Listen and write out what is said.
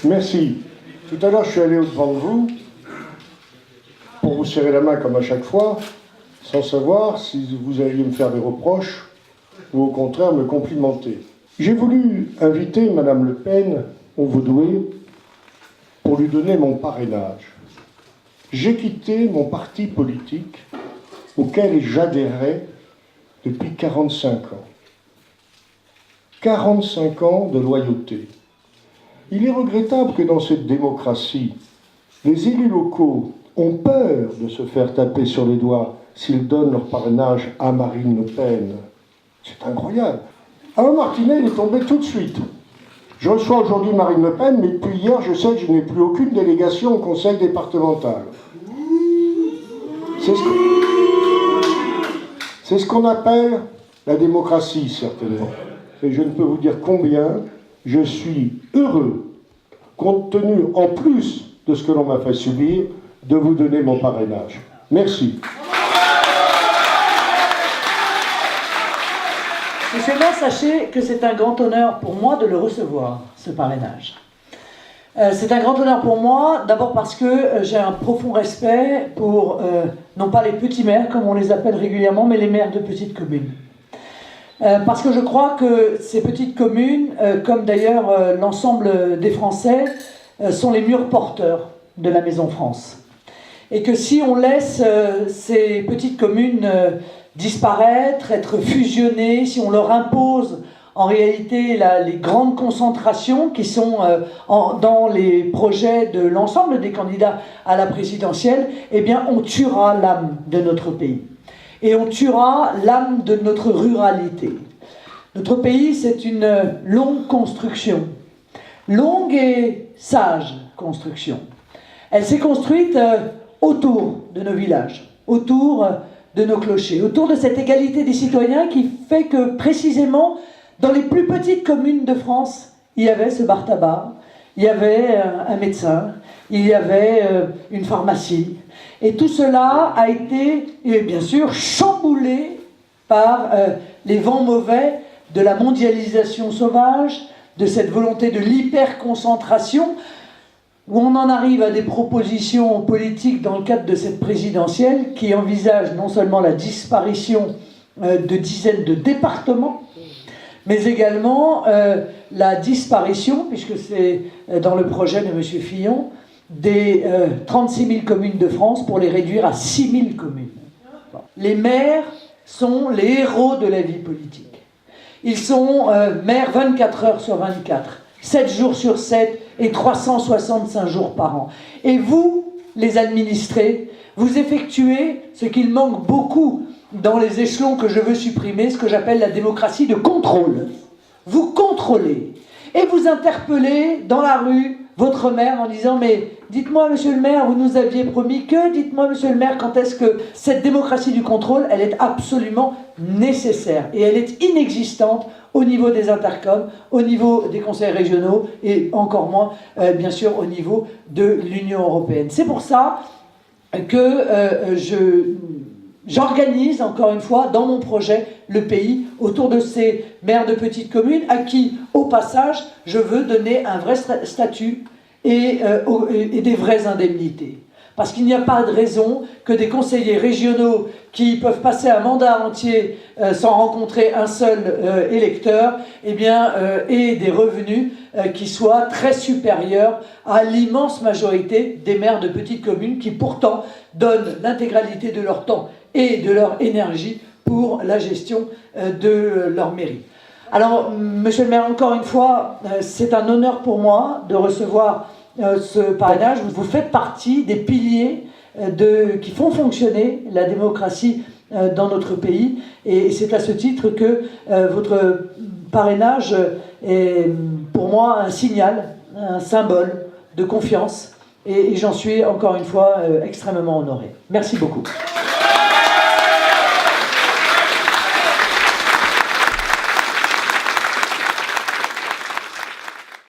Merci. Tout à l'heure, je suis allé au-devant de vous pour vous serrer la main comme à chaque fois, sans savoir si vous alliez me faire des reproches ou au contraire me complimenter. J'ai voulu inviter Madame Le Pen au Vaudoué pour lui donner mon parrainage. J'ai quitté mon parti politique auquel j'adhérais depuis 45 ans. 45 ans de loyauté. Il est regrettable que dans cette démocratie, les élus locaux ont peur de se faire taper sur les doigts s'ils donnent leur parrainage à Marine Le Pen. C'est incroyable. Alors Martinet, il est tombé tout de suite. Je reçois aujourd'hui Marine Le Pen, mais depuis hier, je sais que je n'ai plus aucune délégation au conseil départemental. C'est ce qu'on appelle la démocratie, certainement. Et je ne peux vous dire combien je suis heureux, compte tenu, en plus de ce que l'on m'a fait subir, de vous donner mon parrainage. Merci. Monsieur le maire, sachez que c'est un grand honneur pour moi de le recevoir, ce parrainage. C'est un grand honneur pour moi, d'abord parce que j'ai un profond respect pour, non pas les petits maires, comme on les appelle régulièrement, mais les maires de petites communes. Parce que je crois que ces petites communes, comme d'ailleurs l'ensemble des Français, sont les murs porteurs de la Maison France. Et que si on laisse ces petites communes disparaître, être fusionnées, si on leur impose en réalité les grandes concentrations qui sont dans les projets de l'ensemble des candidats à la présidentielle, eh bien on tuera l'âme de notre pays. Et on tuera l'âme de notre ruralité. Notre pays, c'est une longue construction, longue et sage construction. Elle s'est construite autour de nos villages, autour de nos clochers, autour de cette égalité des citoyens qui fait que précisément dans les plus petites communes de France, il y avait ce bar tabac, il y avait un médecin, il y avait une pharmacie. Et tout cela a été, bien sûr, chamboulé par les vents mauvais de la mondialisation sauvage, de cette volonté de l'hyperconcentration, où on en arrive à des propositions politiques dans le cadre de cette présidentielle qui envisagent non seulement la disparition de dizaines de départements, mais également la disparition, puisque c'est dans le projet de M. Fillon, des 36 000 communes de France pour les réduire à 6 000 communes. Les maires sont les héros de la vie politique. Ils sont maires 24 heures sur 24, 7 jours sur 7 et 365 jours par an. Et vous, les administrés, vous effectuez ce qu'il manque beaucoup dans les échelons que je veux supprimer, ce que j'appelle la démocratie de contrôle. Vous contrôlez et vous interpellez dans la rue votre maire en disant « Mais dites-moi, monsieur le maire, vous nous aviez promis que, dites-moi, monsieur le maire, quand est-ce que cette démocratie du contrôle, elle est absolument nécessaire et elle est inexistante au niveau des intercoms, au niveau des conseils régionaux et encore moins, bien sûr, au niveau de l'Union européenne. » C'est pour ça que j'organise, encore une fois, dans mon projet, le pays autour de ces maires de petites communes à qui, au passage, je veux donner un vrai statut et des vraies indemnités. Parce qu'il n'y a pas de raison que des conseillers régionaux qui peuvent passer un mandat entier sans rencontrer un seul électeur, eh bien, aient des revenus qui soient très supérieurs à l'immense majorité des maires de petites communes qui pourtant donnent l'intégralité de leur temps et de leur énergie pour la gestion de leur mairie. Alors, monsieur le maire, encore une fois, c'est un honneur pour moi de recevoir ce parrainage. Vous faites partie des piliers qui font fonctionner la démocratie dans notre pays. Et c'est à ce titre que votre parrainage est pour moi un signal, un symbole de confiance. Et j'en suis encore une fois extrêmement honoré. Merci beaucoup.